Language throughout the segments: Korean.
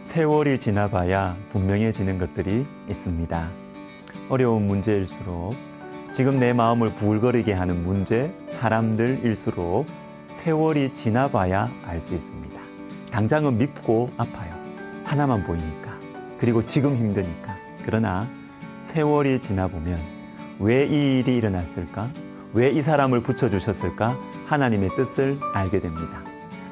세월이 지나봐야 분명해지는 것들이 있습니다. 어려운 문제일수록, 지금 내 마음을 부글거리게 하는 문제, 사람들일수록 세월이 지나봐야 알 수 있습니다. 당장은 밉고 아파요. 하나만 보이니까. 그리고 지금 힘드니까. 그러나 세월이 지나보면 왜 이 일이 일어났을까? 왜 이 사람을 붙여주셨을까? 하나님의 뜻을 알게 됩니다.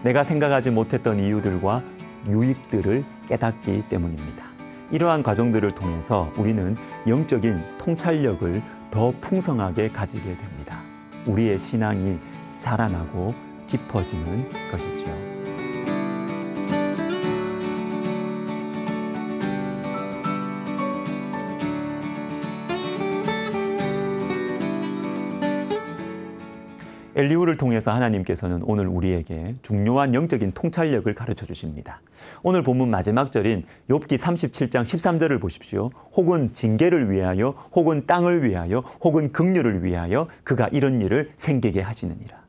내가 생각하지 못했던 이유들과 유익들을 깨닫기 때문입니다. 이러한 과정들을 통해서 우리는 영적인 통찰력을 더 풍성하게 가지게 됩니다. 우리의 신앙이 자라나고 깊어지는 것이지요. 엘리후를 통해서 하나님께서는 오늘 우리에게 중요한 영적인 통찰력을 가르쳐 주십니다. 오늘 본문 마지막 절인 욥기 37장 13절을 보십시오. 혹은 징계를 위하여, 혹은 땅을 위하여, 혹은 긍휼을 위하여 그가 이런 일을 생기게 하시느니라.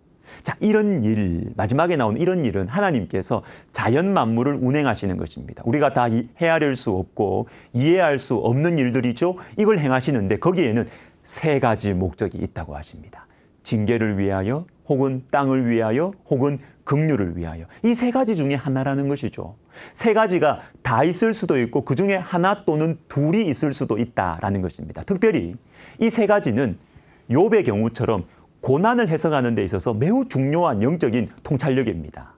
자, 이런 일, 마지막에 나온 이런 일은 하나님께서 자연 만물을 운행하시는 것입니다. 우리가 다 헤아릴 수 없고 이해할 수 없는 일들이죠. 이걸 행하시는데 거기에는 세 가지 목적이 있다고 하십니다. 징계를 위하여, 혹은 땅을 위하여, 혹은 긍휼을 위하여. 이 세 가지 중에 하나라는 것이죠. 세 가지가 다 있을 수도 있고 그 중에 하나 또는 둘이 있을 수도 있다라는 것입니다. 특별히 이 세 가지는 욥의 경우처럼 고난을 해석하는 데 있어서 매우 중요한 영적인 통찰력입니다.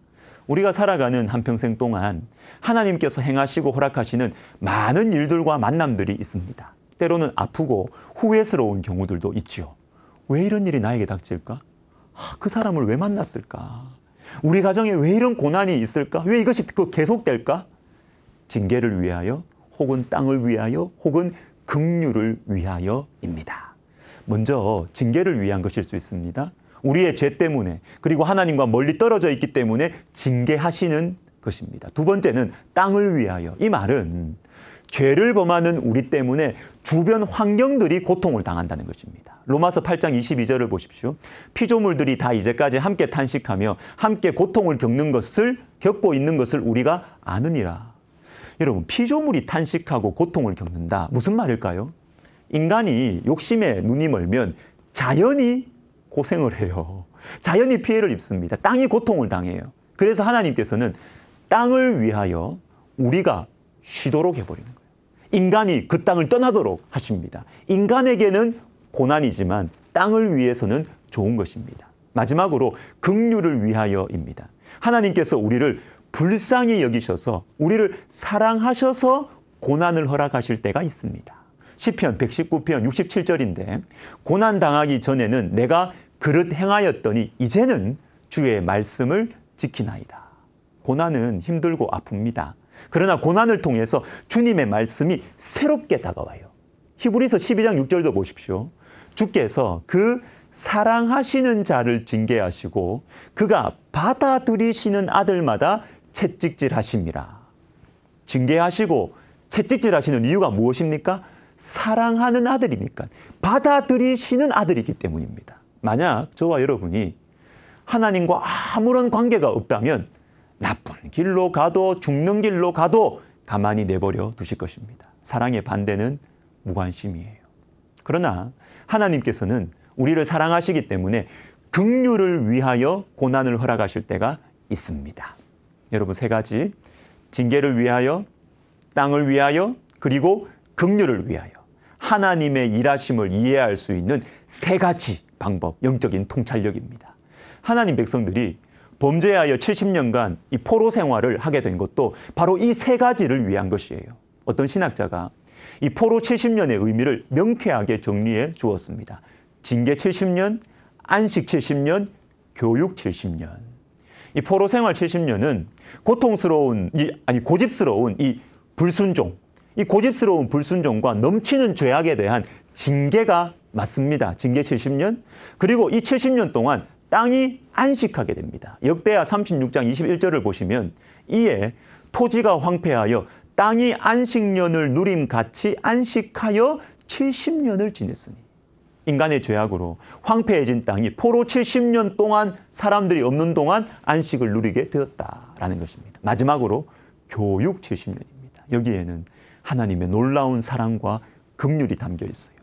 우리가 살아가는 한평생 동안 하나님께서 행하시고 허락하시는 많은 일들과 만남들이 있습니다. 때로는 아프고 후회스러운 경우들도 있지요. 왜 이런 일이 나에게 닥칠까? 그 사람을 왜 만났을까? 우리 가정에 왜 이런 고난이 있을까? 왜 이것이 계속될까? 징계를 위하여, 혹은 땅을 위하여, 혹은 긍휼을 위하여입니다. 먼저 징계를 위한 것일 수 있습니다. 우리의 죄 때문에, 그리고 하나님과 멀리 떨어져 있기 때문에 징계하시는 것입니다. 두 번째는 땅을 위하여. 이 말은 죄를 범하는 우리 때문에 주변 환경들이 고통을 당한다는 것입니다. 로마서 8장 22절을 보십시오. 피조물들이 다 이제까지 함께 탄식하며 함께 고통을 겪고 있는 것을 우리가 아느니라. 여러분, 피조물이 탄식하고 고통을 겪는다. 무슨 말일까요? 인간이 욕심에 눈이 멀면 자연이 고생을 해요. 자연이 피해를 입습니다. 땅이 고통을 당해요. 그래서 하나님께서는 땅을 위하여 우리가 쉬도록 해버리는 거예요. 인간이 그 땅을 떠나도록 하십니다. 인간에게는 고난이지만 땅을 위해서는 좋은 것입니다. 마지막으로 긍휼을 위하여입니다. 하나님께서 우리를 불쌍히 여기셔서 우리를 사랑하셔서 고난을 허락하실 때가 있습니다. 시편 119편 67절인데 고난 당하기 전에는 내가 그릇 행하였더니 이제는 주의 말씀을 지키나이다. 고난은 힘들고 아픕니다. 그러나 고난을 통해서 주님의 말씀이 새롭게 다가와요. 히브리서 12장 6절도 보십시오. 주께서 그 사랑하시는 자를 징계하시고 그가 받아들이시는 아들마다 채찍질하심이라. 징계하시고 채찍질하시는 이유가 무엇입니까? 사랑하는 아들이니까, 받아들이시는 아들이기 때문입니다. 만약 저와 여러분이 하나님과 아무런 관계가 없다면 나쁜 길로 가도 죽는 길로 가도 가만히 내버려 두실 것입니다. 사랑의 반대는 무관심이에요. 그러나 하나님께서는 우리를 사랑하시기 때문에 긍휼을 위하여 고난을 허락하실 때가 있습니다. 여러분, 세 가지, 징계를 위하여, 땅을 위하여, 그리고 긍휼을 위하여, 하나님의 일하심을 이해할 수 있는 세 가지 방법, 영적인 통찰력입니다. 하나님 백성들이 범죄하여 70년간 이 포로 생활을 하게 된 것도 바로 이 세 가지를 위한 것이에요. 어떤 신학자가 이 포로 70년의 의미를 명쾌하게 정리해 주었습니다. 징계 70년, 안식 70년, 교육 70년. 이 포로 생활 70년은 고집스러운 이 불순종, 이 고집스러운 불순종과 넘치는 죄악에 대한 징계가 맞습니다. 징계 70년. 그리고 이 70년 동안 땅이 안식하게 됩니다. 역대하 36장 21절을 보시면 이에 토지가 황폐하여 땅이 안식년을 누림같이 안식하여 70년을 지냈으니. 인간의 죄악으로 황폐해진 땅이 포로 70년 동안 사람들이 없는 동안 안식을 누리게 되었다라는 것입니다. 마지막으로 교육 70년입니다. 여기에는 하나님의 놀라운 사랑과 긍휼이 담겨 있어요.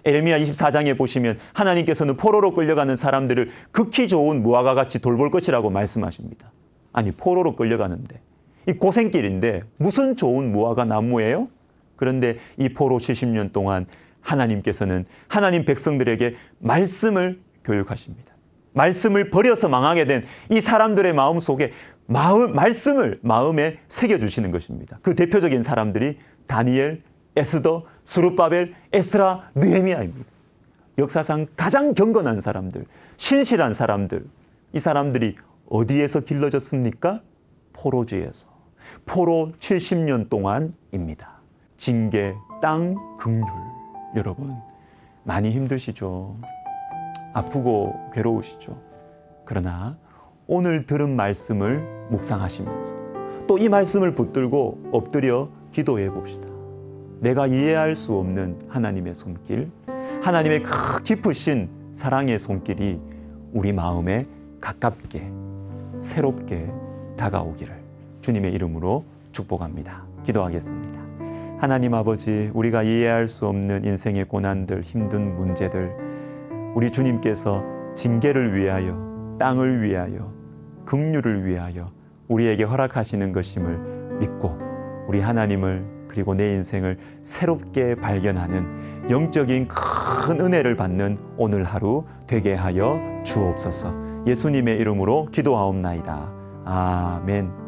에레미야 24장에 보시면 하나님께서는 포로로 끌려가는 사람들을 극히 좋은 무화과 같이 돌볼 것이라고 말씀하십니다. 아니, 포로로 끌려가는데 이 고생길인데 무슨 좋은 무화과 나무예요? 그런데 이 포로 70년 동안 하나님께서는 하나님 백성들에게 말씀을 교육하십니다. 말씀을 버려서 망하게 된 이 사람들의 마음 속에 말씀을 마음에 새겨주시는 것입니다. 그 대표적인 사람들이 다니엘, 에스더, 스룹바벨, 에스라, 느헤미야입니다. 역사상 가장 경건한 사람들, 신실한 사람들, 이 사람들이 어디에서 길러졌습니까? 포로지에서. 포로 70년 동안입니다. 징계, 땅, 긍휼. 여러분, 많이 힘드시죠? 아프고 괴로우시죠? 그러나 오늘 들은 말씀을 묵상하시면서 또 이 말씀을 붙들고 엎드려 기도해 봅시다. 내가 이해할 수 없는 하나님의 손길, 하나님의 깊으신 사랑의 손길이 우리 마음에 가깝게, 새롭게 다가오기를 주님의 이름으로 축복합니다. 기도하겠습니다. 하나님 아버지, 우리가 이해할 수 없는 인생의 고난들, 힘든 문제들, 우리 주님께서 징계를 위하여, 땅을 위하여, 긍휼을 위하여 우리에게 허락하시는 것임을 믿고 우리 하나님을 그리고 내 인생을 새롭게 발견하는 영적인 큰 은혜를 받는 오늘 하루 되게 하여 주옵소서. 예수님의 이름으로 기도하옵나이다. 아멘.